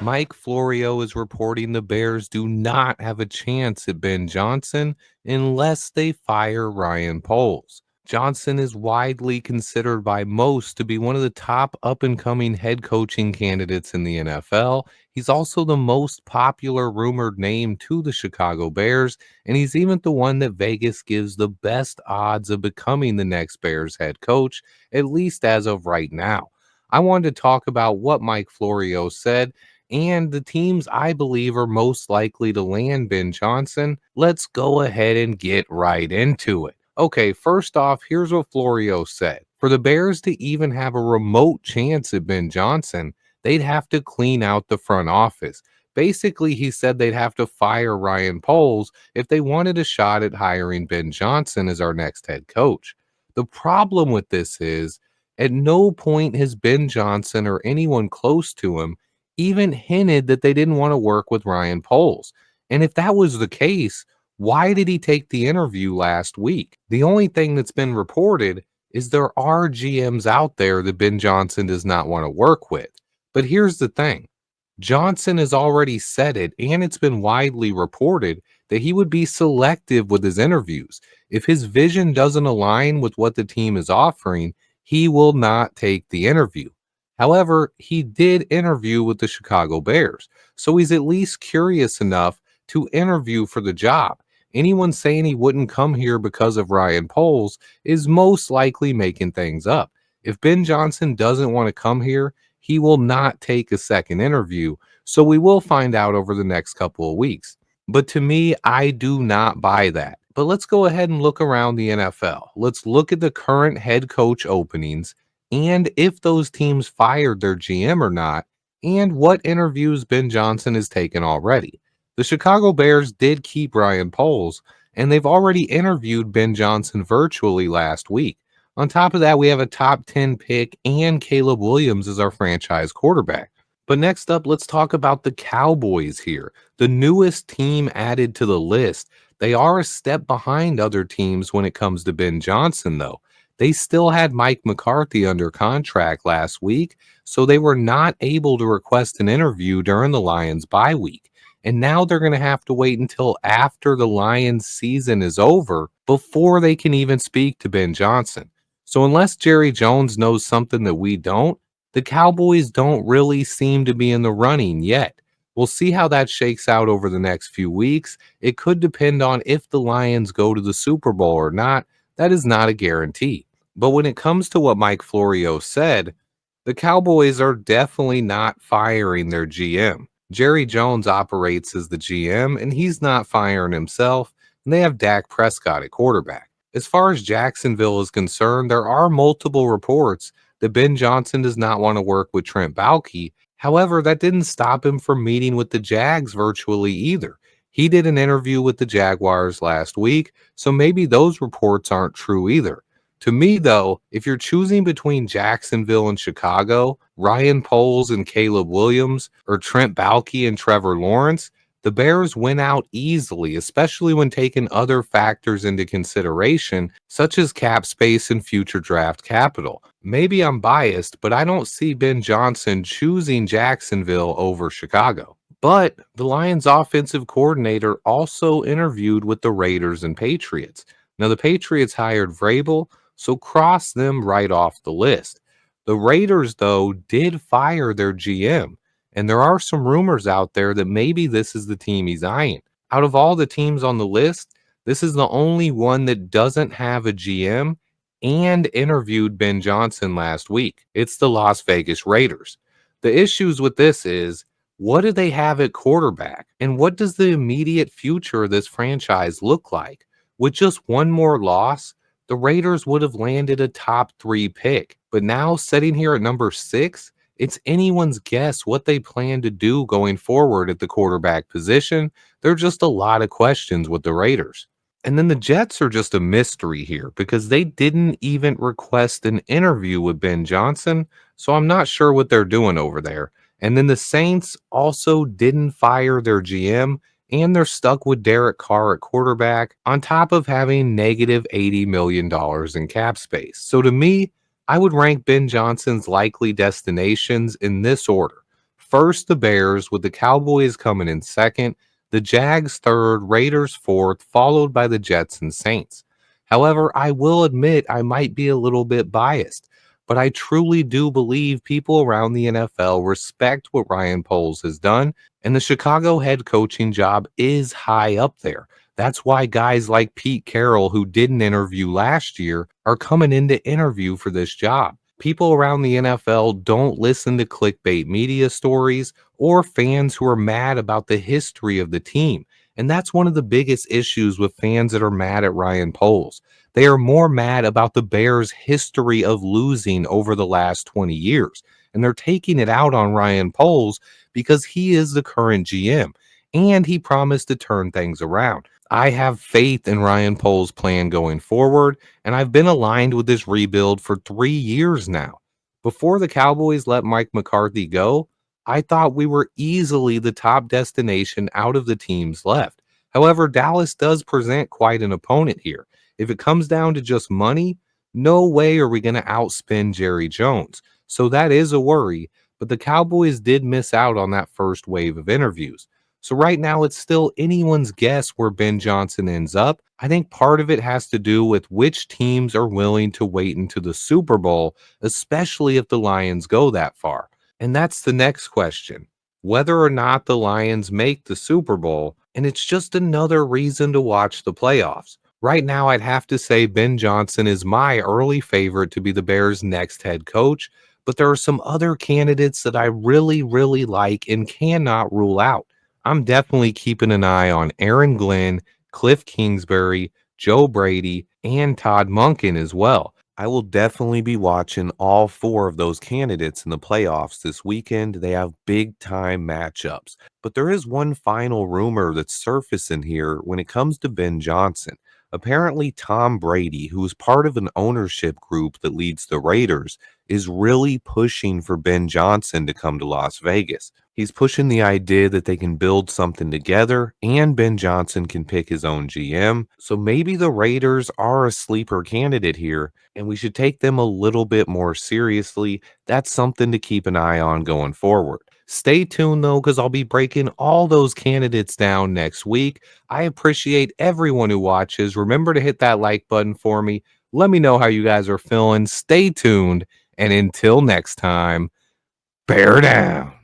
Mike Florio is reporting the Bears do not have a chance at Ben Johnson unless they fire Ryan Poles. Johnson is widely considered by most to be one of the top up and coming head coaching candidates in the NFL. He's also the most popular rumored name to the Chicago Bears, and he's even the one that Vegas gives the best odds of becoming the next Bears head coach, at least as of right now. I wanted to talk about what Mike Florio said and the teams I believe are most likely to land Ben Johnson. Let's go ahead and get right into it. Okay, first off, here's what Florio said. For the Bears to even have a remote chance at Ben Johnson, they'd have to clean out the front office. Basically, he said they'd have to fire Ryan Poles if they wanted a shot at hiring Ben Johnson as our next head coach. The problem with this is, at no point has Ben Johnson or anyone close to him even hinted that they didn't want to work with Ryan Poles. And if that was the case, why did he take the interview last week? The only thing that's been reported is there are GMs out there that Ben Johnson does not want to work with. But here's the thing. Johnson has already said it, and it's been widely reported that he would be selective with his interviews. If his vision doesn't align with what the team is offering, he will not take the interview. However, he did interview with the Chicago Bears, so he's at least curious enough to interview for the job. Anyone saying he wouldn't come here because of Ryan Poles is most likely making things up. If Ben Johnson doesn't want to come here, he will not take a second interview, so we will find out over the next couple of weeks. But to me, I do not buy that. But let's go ahead and look around the NFL. Let's look at the current head coach openings and if those teams fired their GM or not, and what interviews Ben Johnson has taken already. The Chicago Bears did keep Ryan Poles, and they've already interviewed Ben Johnson virtually last week. On top of that, we have a top 10 pick and Caleb Williams as our franchise quarterback. But next up, let's talk about the Cowboys here, the newest team added to the list. They are a step behind other teams when it comes to Ben Johnson, though. They still had Mike McCarthy under contract last week, so they were not able to request an interview during the Lions bye week. And now they're going to have to wait until after the Lions season is over before they can even speak to Ben Johnson. So unless Jerry Jones knows something that we don't, the Cowboys don't really seem to be in the running yet. We'll see how that shakes out over the next few weeks. It could depend on if the Lions go to the Super Bowl or not. That is not a guarantee. But when it comes to what Mike Florio said, the Cowboys are definitely not firing their GM. Jerry Jones operates as the GM, and he's not firing himself, and they have Dak Prescott at quarterback. As far as Jacksonville is concerned, there are multiple reports that Ben Johnson does not want to work with Trent Baalke. However, that didn't stop him from meeting with the Jags virtually either. He did an interview with the Jaguars last week, so maybe those reports aren't true either. To me, though, if you're choosing between Jacksonville and Chicago, Ryan Poles and Caleb Williams, or Trent Baalke and Trevor Lawrence, the Bears win out easily, especially when taking other factors into consideration, such as cap space and future draft capital. Maybe I'm biased, but I don't see Ben Johnson choosing Jacksonville over Chicago. But the Lions offensive coordinator also interviewed with the Raiders and Patriots. Now, the Patriots hired Vrabel, so cross them right off the list. The Raiders, though, did fire their GM, and there are some rumors out there that maybe this is the team he's eyeing. Out of all the teams on the list, this is the only one that doesn't have a GM and interviewed Ben Johnson last week. It's the Las Vegas Raiders. The issues with this is, what do they have at quarterback? And what does the immediate future of this franchise look like? With just one more loss, the Raiders would have landed a top 3 pick. But now, sitting here at number 6, it's anyone's guess what they plan to do going forward at the quarterback position. There are just a lot of questions with the Raiders. And then the Jets are just a mystery here because they didn't even request an interview with Ben Johnson, so I'm not sure what they're doing over there. And then the Saints also didn't fire their GM, and they're stuck with Derek Carr at quarterback on top of having negative $80 million in cap space. So to me, I would rank Ben Johnson's likely destinations in this order. first the Bears, with the Cowboys coming in second, the Jags third, Raiders fourth, followed by the Jets and Saints. However, I will admit I might be a little bit biased, but I truly do believe people around the NFL respect what Ryan Poles has done, and the Chicago head coaching job is high up there. That's why guys like Pete Carroll, who didn't interview last year, are coming in to interview for this job. People around the NFL don't listen to clickbait media stories or fans who are mad about the history of the team. And that's one of the biggest issues with fans that are mad at Ryan Poles. They are more mad about the Bears' history of losing over the last 20 years. And they're taking it out on Ryan Poles because he is the current GM and he promised to turn things around. I have faith in Ryan Poles' plan going forward, and I've been aligned with this rebuild for 3 years now. Before the Cowboys let Mike McCarthy go, I thought we were easily the top destination out of the teams left. However, Dallas does present quite an opponent here. If it comes down to just money, no way are we going to outspend Jerry Jones. So that is a worry, but the Cowboys did miss out on that first wave of interviews. So right now, it's still anyone's guess where Ben Johnson ends up. I think part of it has to do with which teams are willing to wait into the Super Bowl, especially if the Lions go that far. And that's the next question, whether or not the Lions make the Super Bowl. And it's just another reason to watch the playoffs. Right now, I'd have to say Ben Johnson is my early favorite to be the Bears' next head coach, but there are some other candidates that I really, really like and cannot rule out. I'm definitely keeping an eye on Aaron Glenn, Cliff Kingsbury, Joe Brady, and Todd Monken as well. I will definitely be watching all four of those candidates in the playoffs this weekend. They have big time matchups. But there is one final rumor that's surfacing here when it comes to Ben Johnson. Apparently, Tom Brady, who is part of an ownership group that leads the Raiders, is really pushing for Ben Johnson to come to Las Vegas. He's pushing the idea that they can build something together and Ben Johnson can pick his own GM. So maybe the Raiders are a sleeper candidate here, and we should take them a little bit more seriously. That's something to keep an eye on going forward. Stay tuned though, because I'll be breaking all those candidates down next week. I appreciate everyone who watches. Remember to hit that like button for me. Let me know how you guys are feeling. Stay tuned. And until next time, bear down.